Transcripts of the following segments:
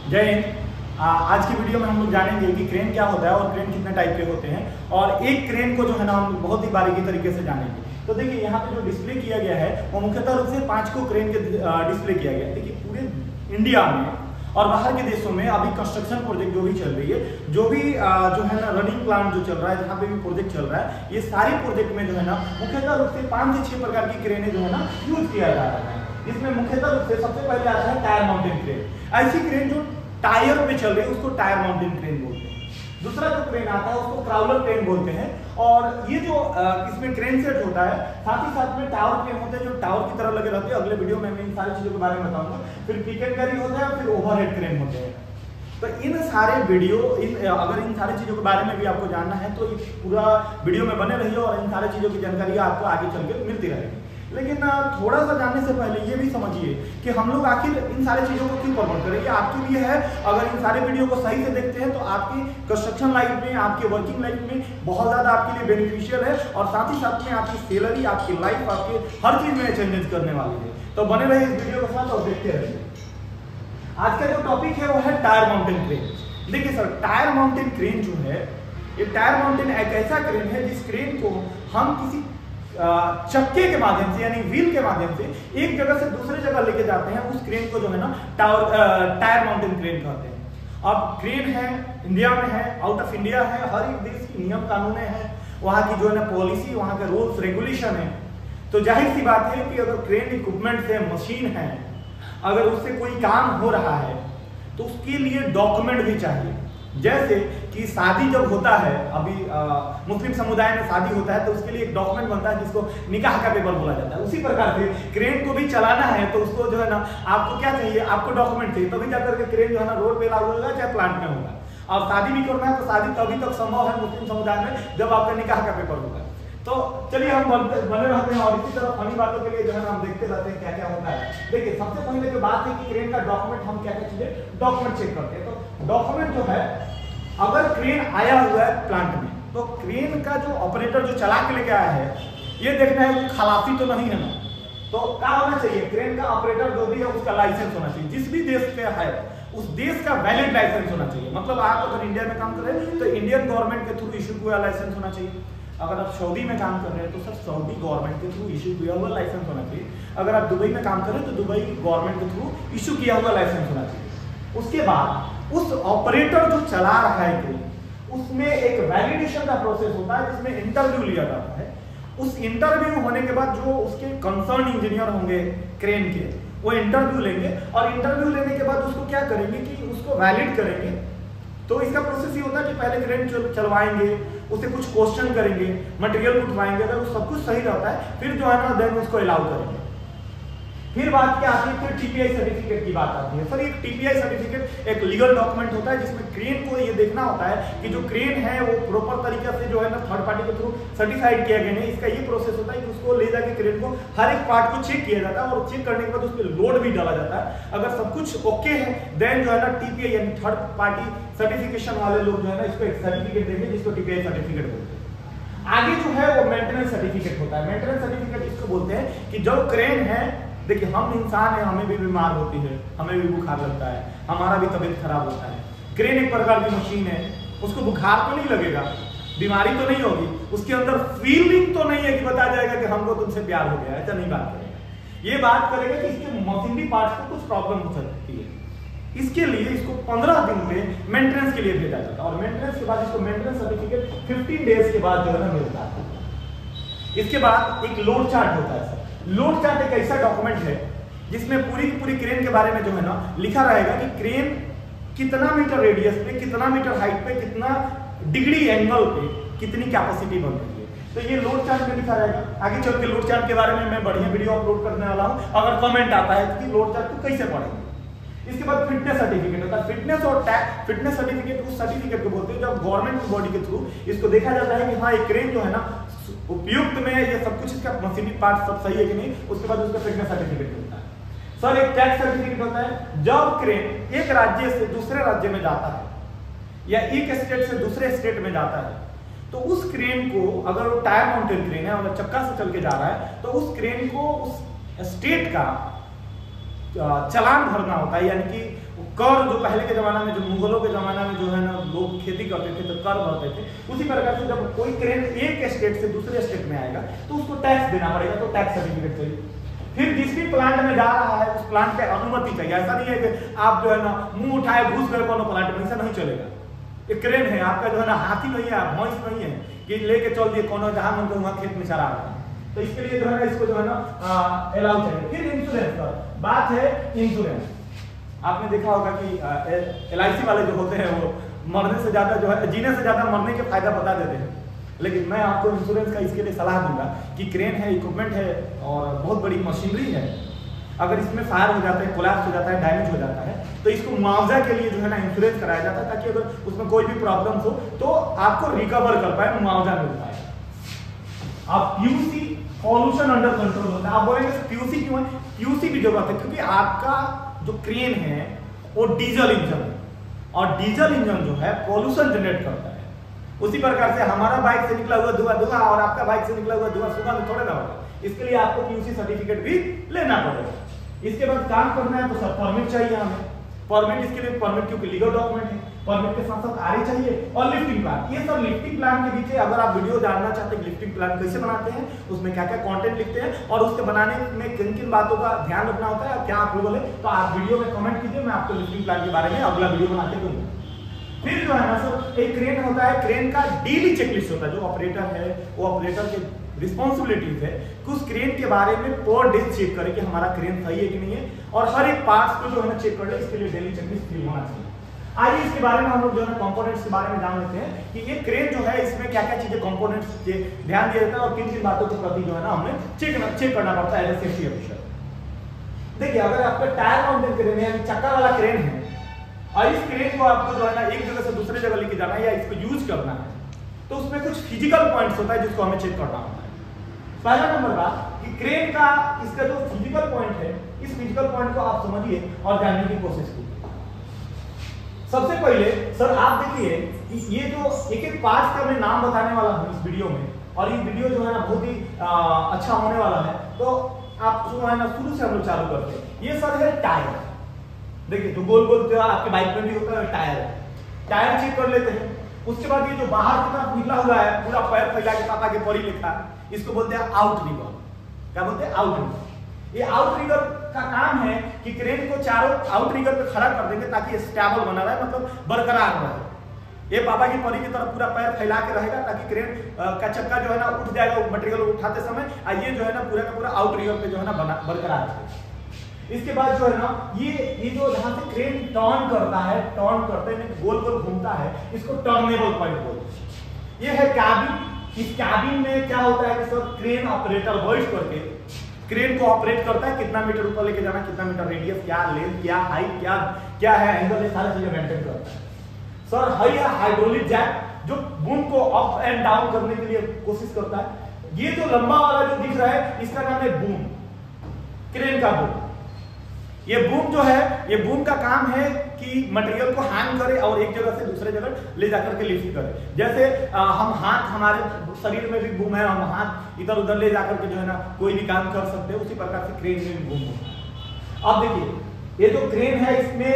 जय हिंद। आज की वीडियो में हम लोग जानेंगे कि क्रेन क्या होता है और क्रेन कितने टाइप के होते हैं, और एक क्रेन को जो है ना हम बहुत ही बारीकी तरीके से जानेंगे। तो देखिए यहाँ पे जो डिस्प्ले किया गया है वो मुख्यतः रूप से 5 को क्रेन के डिस्प्ले किया गया है। देखिए पूरे इंडिया में और बाहर के देशों में अभी कंस्ट्रक्शन प्रोजेक्ट जो भी चल रही है, जो भी जो है ना रनिंग प्लांट जो चल रहा है, जहाँ पे भी प्रोजेक्ट चल रहा है, ये सारे प्रोजेक्ट में जो है ना मुख्यतः रूप से 5 से 6 प्रकार की क्रेनें जो है ना यूज किया जा रहा है। इसमें मुख्यतः रूप से सबसे पहले आता है टायर माउंटेन क्रेन। ऐसी क्रेन जो टायर पे चल रही है उसको टायर माउंटेन क्रेन बोलते हैं। दूसरा जो क्रेन आता है उसको क्राउलर क्रेन बोलते हैं। और ये जो इसमें क्रेन सेट होता है, साथ ही साथ में टावर क्रेन होते हैं जो टावर की तरह लगे रहते हैं। अगले वीडियो में मैं इन सारी चीजों के बारे में बताऊंगा। फिर पिक एंड कैरी होता है, फिर ओवरहेड क्रेन होते हैं। तो इन सारे वीडियो अगर इन सारी चीजों के बारे में भी आपको जानना है तो ये पूरा वीडियो में बने रहिए और इन सारी चीजों की जानकारी आपको आगे चल के मिलती रहेगी। लेकिन थोड़ा सा जानने से पहले ये भी समझिए कि हम लोग आखिर इन सारी चीज़ों को क्यों प्रमोट करें। ये आपके लिए है। अगर इन सारे वीडियो को सही से देखते हैं तो आपकी कंस्ट्रक्शन लाइफ में, आपके वर्किंग लाइफ में बहुत ज़्यादा आपके लिए बेनिफिशियल है, और साथ ही साथ में आपकी सैलरी, आपकी लाइफ, आपके हर चीज़ में चेंजेस करने वाली है। तो बने रहिए इस वीडियो के साथ और देखते रहिए। आज का जो टॉपिक है वो है टायर माउंटेन क्रेन। देखिए सर, टायर माउंटेन क्रेन जो है, ये टायर माउंटेन एक ऐसा क्रेन है जिस क्रेन को हम किसी चक्के के माध्यम से यानी व्हील के माध्यम से एक जगह से दूसरे जगह लेके जाते हैं। उस क्रेन को जो है ना टायर माउंटेन क्रेन कहते हैं। अब क्रेन है, इंडिया में है, आउट ऑफ इंडिया है, हर एक देश की नियम कानून है, वहाँ की जो है ना पॉलिसी, वहाँ के रूल्स रेगुलेशन है। तो जाहिर सी बात है कि अगर क्रेन इक्विपमेंट है, मशीन है, अगर उससे कोई काम हो रहा है तो उसके लिए डॉक्यूमेंट भी चाहिए। जैसे कि शादी जब होता है, अभी मुस्लिम समुदाय में शादी होता है तो उसके लिए एक डॉक्यूमेंट बनता है जिसको निकाह का पेपर बोला जाता है। उसी प्रकार से क्रेन को भी चलाना है तो उसको जो है ना आपको क्या चाहिए, आपको डॉक्यूमेंट चाहिए, तभी जाकर के क्रेन जो है ना रोड पे लागू होगा, चाहे प्लांट में होगा। अब शादी भी करना है तो शादी तभी तक संभव है मुस्लिम समुदाय में जब आपका निकाह का पेपर होगा। तो चलिए हम बने रहते हैं और इसी तरह फनी बातों के लिए जो है ना हम देखते रहते हैं क्या क्या होता है। देखिए सबसे पहले जो बात है कि क्रेन का डॉक्यूमेंट, हम क्या क्या चीजें डॉक्यूमेंट चेक करते हैं। तो डॉक्यूमेंट जो है, अगर क्रेन आया हुआ है प्लांट में तो क्रेन का जो ऑपरेटर जो चला के लेके आया है, ये देखना है कि खलासी तो नहीं है ना। तो क्या होना चाहिए, क्रेन का ऑपरेटर जो भी है उसका लाइसेंस होना चाहिए। जिस भी देश पे है उस देश का वैलिड लाइसेंस होना चाहिए। मतलब आप अगर इंडिया में काम कर रहे हैं तो इंडियन गवर्नमेंट के थ्रू इशू हुआ लाइसेंस होना चाहिए। अगर आप सऊदी में काम कर रहे हैं तो सर सऊदी गवर्नमेंट के थ्रू इशू किया हुआ लाइसेंस होना चाहिए। अगर आप दुबई में काम कर रहे हैं तो दुबई गवर्नमेंट के थ्रू इशू किया हुआ लाइसेंस होना चाहिए। उसके बाद उस ऑपरेटर जो चला रहा है क्रेन, उसमें एक वैलिडेशन का प्रोसेस होता है जिसमें इंटरव्यू लिया जाता है। उस इंटरव्यू होने के बाद जो उसके कंसर्न इंजीनियर होंगे क्रेन के, वो इंटरव्यू लेंगे और इंटरव्यू लेने के बाद उसको क्या करेंगे कि उसको वैलिड करेंगे। तो इसका प्रोसेस ये होता है कि पहले क्रेन चलवाएंगे, उसे कुछ क्वेश्चन करेंगे, मटेरियल उठवाएंगे, अगर वो सब कुछ सही रहता है फिर जो है ना देन उसको अलाउ करेंगे। फिर बात क्या आती है, फिर टीपीआई सर्टिफिकेट की बात आती है। सर एक टीपीआई सर्टिफिकेट एक लीगल डॉक्यूमेंट होता है जिसमें क्रेन को ये देखना होता है कि जो क्रेन है वो प्रॉपर तरीके से जो है ना थर्ड पार्टी के थ्रू सर्टिफाइड किया गया है। इसका ये प्रोसेस होता है कि उसको ले जाके क्रेन को हर एक पार्ट को चेक किया जाता है और चेक करने के बाद उस पर लोड भी डाला जाता है। अगर सब कुछ ओके है देन जो है ना टीपीआई यानी थर्ड पार्टी सर्टिफिकेशन वाले लोग जो है ना इसको एक सर्टिफिकेट देंगे जिसको टीपीआई सर्टिफिकेट बोलते हैं। आगे जो है वो मेंटेनेंस सर्टिफिकेट होता है। मेंटेनेंस सर्टिफिकेट इसको बोलते हैं कि जो क्रेन है, देखिए हम इंसान हैं, हमें भी बीमार होती है, हमें भी बुखार लगता है, हमारा भी तबीयत खराब होता है। क्रेन एक प्रकार की मशीन है, उसको बुखार तो नहीं लगेगा, बीमारी तो नहीं होगी, उसके अंदर फीलिंग तो नहीं है कि बता जाएगा कि हमको तुमसे प्यार हो गया, ऐसा नहीं बात करेगा। ये बात करेगा कि इसके मशीनरी पार्ट्स को कुछ प्रॉब्लम हो सकती है। इसके लिए इसको 15 दिन में मेंटेनेंस के लिए भेजा जाता है और मेंटेनेंस के बाद इसको मेंटेनेंस सर्टिफिकेट 15 डेज के बाद जो है ना मिलता है। इसके बाद एक लोड चार्ट होता है। लोड चार्ट एक ऐसा डॉक्यूमेंट है जिसमें पूरी की पूरी क्रेन के बारे में जो है ना लिखा रहेगा कि क्रेन कितना मीटर रेडियस पे, कितना मीटर हाइट पे, कितना डिग्री एंगल पे कितनी कैपेसिटी बन रही है। तो ये लोड चार्ट में लिखा रहेगा। आगे चल के लोड चार्ट के बारे में मैं बढ़िया वीडियो अपलोड करने वाला हूँ। अगर कमेंट आता है कि लोड चार्ट को कैसे पढ़ेंगे। इसके बाद फिटनेस सर्टिफिकेट होता है। फिटनेस और फिटनेस सर्टिफिकेट उस सर्टिफिकेट को बोलते हैं जब गवर्नमेंट बॉडी के थ्रू इसको देखा जाता है कि हाँ ये क्रेन जो है ना उपयुक्त में, ये सब कुछ इसका मशीनरी पार्ट सब सही है कि नहीं, उसके बाद उसका फिटनेस सर्टिफिकेट मिलता है। सर एक टैक्स सर्टिफिकेट होता है। जब क्रेन एक राज्य से दूसरे राज्य में जाता है या एक स्टेट से दूसरे स्टेट में जाता है तो उस क्रेन को, अगर वो टायर माउंटेन क्रेन है और चक्का से चल के जा रहा है तो उस क्रेन को उस स्टेट का चालान भरना होता है, यानी कि कर जो पहले के जमाना में, जो मुगलों के जमाना में जो है ना लोग खेती करते थे तो कर भरते थे, उसी प्रकार से जब कोई क्रेन एक स्टेट से दूसरे स्टेट में आएगा तो उसको टैक्स देना पड़ेगा, तो टैक्स सर्टिफिकेट चाहिए। फिर जिस भी प्लांट में जा रहा है उस प्लांट की अनुमति चाहिए। ऐसा नहीं है कि आप जो है ना मुंह उठाए घुस गए कोनो प्लांट में, ऐसा नहीं चलेगा। एक क्रेन है आपका जो है ना, हाथी नहीं है, भैंस नहीं है कि लेके चल दिए कोनो जहां मन को वहां खेत में चरा रहा है। तो इसके लिए जो है ना इसको जो है ना अलाउ चाहिए। फिर इंश्योरेंस का बात है। इंश्योरेंस आपने देखा होगा कि LIC वाले जो होते हैं वो मरने से ज्यादा जो है, जीने से ज्यादा मरने के फायदा बता देते हैं, लेकिन मैं आपको इंश्योरेंस का इसके लिए सलाह दूंगा कि क्रेन है, इक्विपमेंट है और बहुत बड़ी मशीनरी है। अगर इसमें फायर हो जाता है, कोलैप्स हो जाता है, डैमेज हो जाता है तो इसको मुआवजा के लिए जो है ना इंश्योरेंस कराया जाता है, ताकि अगर उसमें कोई भी प्रॉब्लम हो तो आपको रिकवर कर पाए, मुआवजा मिल पाए। आप PUC पॉल्यूशन अंडर कंट्रोल होता है। आप बोलेंगे PUC क्यों है? PUC की जरूरत है क्योंकि आपका जो क्रेन है वो डीजल इंजन है और डीजल इंजन जो है पॉल्यूशन जनरेट करता है। उसी प्रकार से हमारा बाइक से निकला हुआ धुआं और आपका बाइक से निकला हुआ धुआं सुगंध थोड़े ना होगा, इसके लिए आपको PUC सर्टिफिकेट भी लेना पड़ेगा। इसके बाद काम करना है तो सर परमिट चाहिए हमें। परमिट इसके लिए परमिट क्योंकि लीगल डॉक्यूमेंट है। परमिट के साथ साथ RA चाहिए और लिफ्टिंग प्लान। ये सब लिफ्टिंग प्लान के पीछे अगर आप वीडियो जानना चाहते हैं लिफ्टिंग प्लान कैसे बनाते हैं, उसमें क्या क्या कंटेंट लिखते हैं और उसके बनाने में किन किन बातों का ध्यान रखना होता है, क्या अप्रूवल है, तो आप वीडियो में कमेंट कीजिए, मैं आपको लिफ्टिंग प्लान के बारे में अगला वीडियो बना के दूंगा। फिर जो है ना सर एक क्रेन होता है, क्रेन का डेली चेकलिस्ट होता है। जो ऑपरेटर है वो ऑपरेटर के रिस्पॉन्सिबिलिटीज है कि उस क्रेन के बारे में पर डे चेक करे कि हमारा क्रेन सही है कि नहीं है और हर एक पार्ट्स को जो है ना चेक कर ले, इसके लिए डेली चेकलिस्ट फिल होना चाहिए। आइए इसके बारे में हम लोग जो है कंपोनेंट्स के बारे में जान लेते हैं कि ये क्रेन जो है इसमें क्या क्या चीजें कंपोनेंट्स के ध्यान दिया जाता है और किन किन बातों के प्रति जो है ना हमें चेक करना पड़ता है एज ए सेफ्टी ऑफिसर। देखिए अगर आपका टायर माउंटेन क्रेन है, चक्का वाला क्रेन है और इस क्रेन को आपको जो है ना एक जगह से दूसरी जगह लेके जाना है या इसको यूज करना है, तो उसमें कुछ फिजिकल पॉइंट्स होता है जिसको हमें चेक करना होता है। पहला नंबर बात कि क्रेन का इसका जो फिजिकल पॉइंट है, इस फिजिकल पॉइंट को आप समझिए और जानने की कोशिश कीजिए। सबसे पहले सर आप देखिए कि ये जो एक एक पार्ट का मैं नाम बताने वाला हूं इस वीडियो में, और ये वीडियो जो है ना बहुत ही अच्छा होने वाला है, तो आप जो है ना शुरू से हम लोग चालू करते हैं। ये सर है टायर। देखिए जो गोल गोल जो आपके बाइक में भी होता है टायर है, टायर चेक कर लेते हैं। उसके बाद ये जो बाहर की तरफ निकला हुआ है पूरा पैर फैला के पापा के परी लिखा है, इसको बोलते हैं आउट रिगर। क्या बोलते हैं? Outrigger. ये आउट रिगर का काम है कि क्रेन को चारों आउट रिगर पे खड़ा कर देंगे ताकि स्टेबल बना रहे, मतलब बरकरार रहे। ये पापा की परी की तरफ पूरा पैर फैला के रहेगा ताकि क्रेन का चक्का जो है ना उठ जाएगा मटेरियल उठाते समय, और ये जो है ना पूरा का पूरा आउट रिगर पे जो है ना बरकरार है। इसके बाद जो है ना ये जो जहां से क्रेन टर्न करता है, टर्न करते में गोल गोल घूमता है, इसको टर्नेबल पॉइंट बोलते हैं। ये है कैबिन। इस कैबिन में क्या होता है कि सर क्रेन ऑपरेटर बैठ करके क्रेन को ऑपरेट करता है, कितना मीटर ऊपर लेके जाना, कितना मीटर रेडियस, क्या लेंथ, क्या हाइट, क्या है एंगल, ये सारी चीजें मेंटेन करता है। सर है हाइड्रोलिक जैक जो बूम को अप एंड डाउन करने के लिए कोशिश करता है। ये जो लंबा वाला जो दिख रहा है इसका नाम है बूम, क्रेन का बूम। ये बूम जो है, ये बूम का काम है कि मटेरियल को हैंग करे और एक जगह से दूसरे जगह ले जाकर के लिफ्ट करे। जैसे हम हाथ, हमारे शरीर में भी बूम है, हम हाथ इधर उधर ले जाकर के जो है ना कोई भी काम कर सकते हैं, उसी प्रकार से क्रेन में भी बूम होता है। अब देखिए ये जो क्रेन है इसमें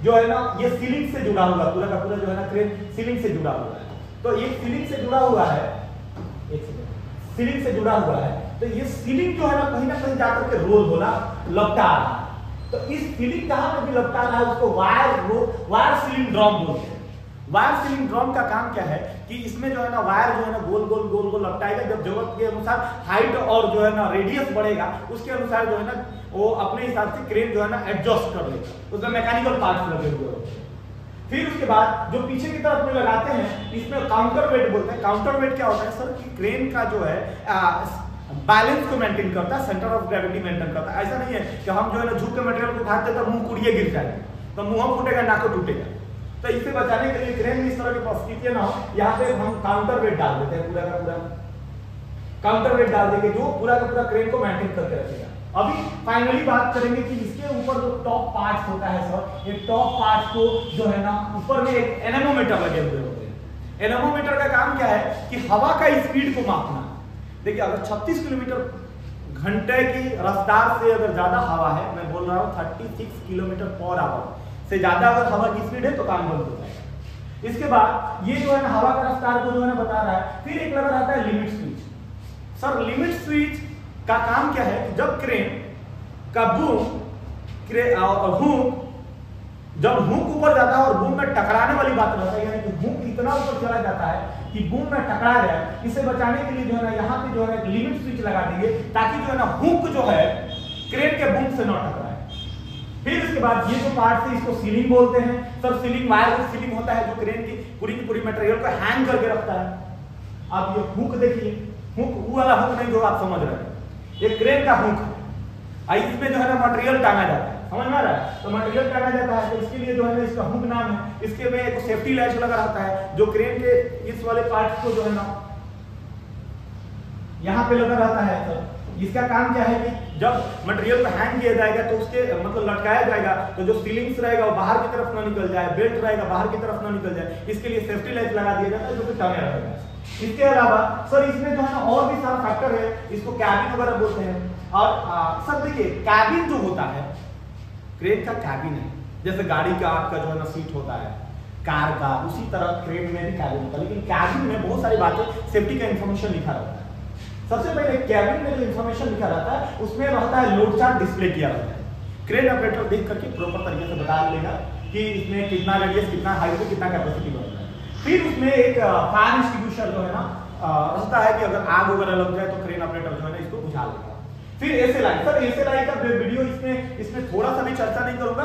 जो है ना ये सीलिंग से जुड़ा हुआ, पूरा का पूरा जो है ना क्रेन सीलिंग से जुड़ा हुआ है। तो ये सीलिंग से जुड़ा हुआ है, एक सेकंड, सीलिंग से जुड़ा हुआ है, तो ये सीलिंग जो है ना कहीं जाकर के रोल होला लपटा रहा है। तो इस सीलिंग जहां पे भी लपटा रहा है उसको वायर सीलिंग ड्रम बोलते हैं। वायर सीलिंग ड्रम का काम क्या है कि इसमें जो है ना वायर जो है ना गोल गोल लपटाएगा। जब जरूरत के अनुसार हाइट और जो है ना रेडियस बढ़ेगा उसके अनुसार जो है ना वो अपने हिसाब से क्रेन जो है ना एडजस्ट कर लेगा, उसमें मैकेनिकल पार्ट्स लगे हुए होते हैं। फिर उसके बाद जो पीछे की तरफ में लगाते हैं इसमें काउंटर वेट बोलते हैं। काउंटर वेट क्या होता है सर कि क्रेन का जो है बैलेंस को मेंटेन करता है, सेंटर ऑफ ग्रेविटी मेंटेन करता है। ऐसा नहीं है कि हम जो है ना झुक के मटेरियल को उठाते तो मुंह कुड़िए गिर जाएगा, तो मुंह फूटेगा, नाक टूटेगा। तो इसे बचाने के लिए क्रेन में इस तरह की परिस्थितियां ना हो, यहाँ पे हम काउंटर वेट डाल देते हैं, पूरा का पूरा काउंटर वेट डाल देंगे जो पूरा का पूरा क्रेन को मेंटेन करके रखेगा। अभी फाइनली बात करेंगे कि इसके ऊपर जो टॉप पार्ट्स होता है सर, ये टॉप पार्ट्स को जो है ना ऊपर में एक एनेमोमीटर लगे हुए होते हैं। एनेमोमीटर का काम क्या है कि हवा का स्पीड को मापना। देखिए अगर 36 किलोमीटर घंटे की रफ्तार से अगर ज्यादा हवा है, मैं बोल रहा हूँ 36 किलोमीटर पर आवर, से ज्यादा अगर हवा की स्पीड है तो काम बंद हो जाएगा। इसके बाद ये जो है ना हवा का रफ्तार को जो है ना बता रहा है। फिर एक लगा रहता है limit switch. Sir limit switch का काम क्या है कि जब क्रेन का बूम जब हुक ऊपर जाता है और बूम में टकराने वाली बात रहता है, यानी कि हुक इतना ऊपर चला जाता है कि बूम में टकरा जाए, इसे बचाने के लिए जो है ना यहाँ पे जो है एक लिमिट स्विच लगा देंगे ताकि जो है ना हुक जो है क्रेन के बूम से न टकराए। फिर इसके बाद ये जो पार्ट है इसको सीलिंग बोलते हैं। सर सीलिंग वायर सीलिंग होता है जो क्रेन की पूरी मटेरियल को हैंग करके रखता है। अब ये हुक देखिए, हुक वो वाला हुक नहीं जो आप समझ रहे हैं, ये क्रेन का हुक है। इसमें जो है ना मटेरियल टांगा जाता है, समझ में आ रहा है? तो मटेरियल टांगा जाता है तो इसके लिए जो है ना इसका हुक नाम है। इसके में एक सेफ्टी लैच लगा रहता है जो क्रेन के इस वाले पार्ट को जो है ना यहाँ पे लगा रहता है। तो इसका काम क्या है कि जब मटेरियल को हैंग किया जाएगा तो उसके मतलब लटकाया जाएगा तो जो सीलिंग्स रहेगा वो बाहर की तरफ ना निकल जाए, बेल्ट रहेगा बाहर की तरफ ना निकल जाए, इसके लिए सेफ्टी लैच लगा दिया जाता है जो कि टांगा रहेगा। इसके अलावा सर इसमें जो है ना और भी सारा फैक्टर है, इसको कैबिन वगैरह बोलते हैं। और सर देखिए कैबिन जो होता है क्रेन का कैबिन है, जैसे गाड़ी का आपका जो है ना सीट होता है, कार का, उसी तरह क्रेन में भी कैबिन होता है। लेकिन कैबिन में बहुत सारी बातें सेफ्टी का इंफॉर्मेशन लिखा रहता है। सबसे पहले कैबिन में जो इंफॉर्मेशन लिखा रहता है उसमें रहता है लोड चार्ट डिस्प्ले किया रहता है। क्रेन ऑपरेटर देख करके प्रॉपर तरीके से बता लेगा कि इसमें कितना रेडियस, कितना हाइट, कितना कैपेसिटी बढ़ता है। फिर उसमें एक फायर एक्सटिंग्विशर जो है ना रहता है कि अगर आग वगैरह लग जाए तो क्रेन ऑपरेटर जो है ना इसको बुझा लेगा। फिर एसएलआई, सर एसएलआई का वीडियो इसमें थोड़ा सा भी चर्चा नहीं करूंगा।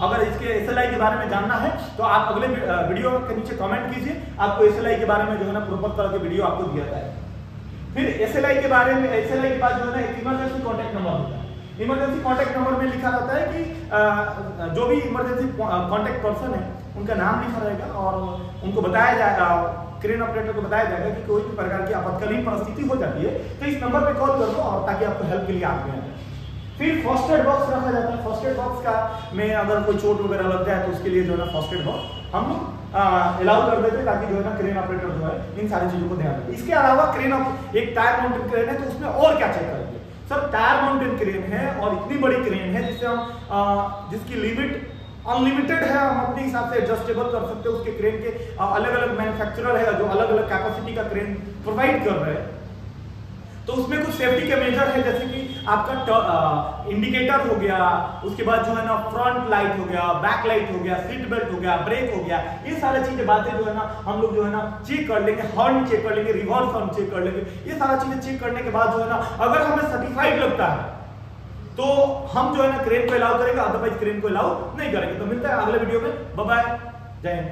अगर इसके एसएलआई के बारे में जानना है तो आप अगले वीडियो के नीचे कमेंट कीजिए, आपको एसएलआई के बारे में जो है ना प्रॉपर तरह के वीडियो आपको दिया जाएगा। फिर एसएलआई के बारे में, एसएलआई के बाद जो है ना एक इमरजेंसी कॉन्टैक्ट नंबर होता है। इमरजेंसी कॉन्टैक्ट नंबर में लिखा रहता है कि जो भी इमरजेंसी कॉन्टैक्ट पर्सन है उनका नाम लिखा रहेगा और उनको बताया जाएगा, क्रेन ऑपरेटर को बताया जाएगा कि कोई भी प्रकार की आपातकालीन परिस्थिति हो जाती है तो इस नंबर पे कॉल कर दो और ताकि आपको हेल्प के लिए आगे आ जाए। फिर फर्स्ट एड बॉक्स रखा जाता है। फर्स्ट एड बॉक्स का में अगर कोई चोट वगैरह लग जाए तो उसके लिए जो है ना फर्स्ट एड बॉक्स हम अलाउ कर देते हैं ताकि जो है ना क्रेन ऑपरेटर जो है इन सारी चीजों को ध्यान रखे। इसके अलावा क्रेन एक टायर माउंटेड क्रेन है तो उसमें और क्या चेक करेंगे? सर टायर माउंटेड क्रेन है और इतनी बड़ी क्रेन है जिससे हम जिसकी लिमिट अनलिमिटेड है, हम अपने हिसाब से एडजस्टेबल कर सकते हैं। उसके क्रेन के अलग अलग मैन्युफैक्चरर है जो अलग अलग कैपेसिटी का क्रेन प्रोवाइड कर रहे हैं। तो उसमें कुछ सेफ्टी के मेजर है जैसे कि आपका इंडिकेटर हो गया, उसके बाद जो है ना फ्रंट लाइट हो गया, बैक लाइट हो गया, सीट बेल्ट हो गया, ब्रेक हो गया, ये सारी चीजें बातें जो है ना हम लोग जो है ना चेक कर लेंगे। हॉर्न चेक कर लेंगे, रिवर्स हॉर्न चेक कर लेंगे। ये सारा चीजें चेक करने के बाद जो है ना अगर हमें सर्टिफाइड लगता है तो हम जो है ना क्रेन को अलाउ करेंगे, अदरवाइज क्रेन को अलाउ नहीं करेंगे। तो मिलता है अगले वीडियो में। बाय बाय, जय हिंद।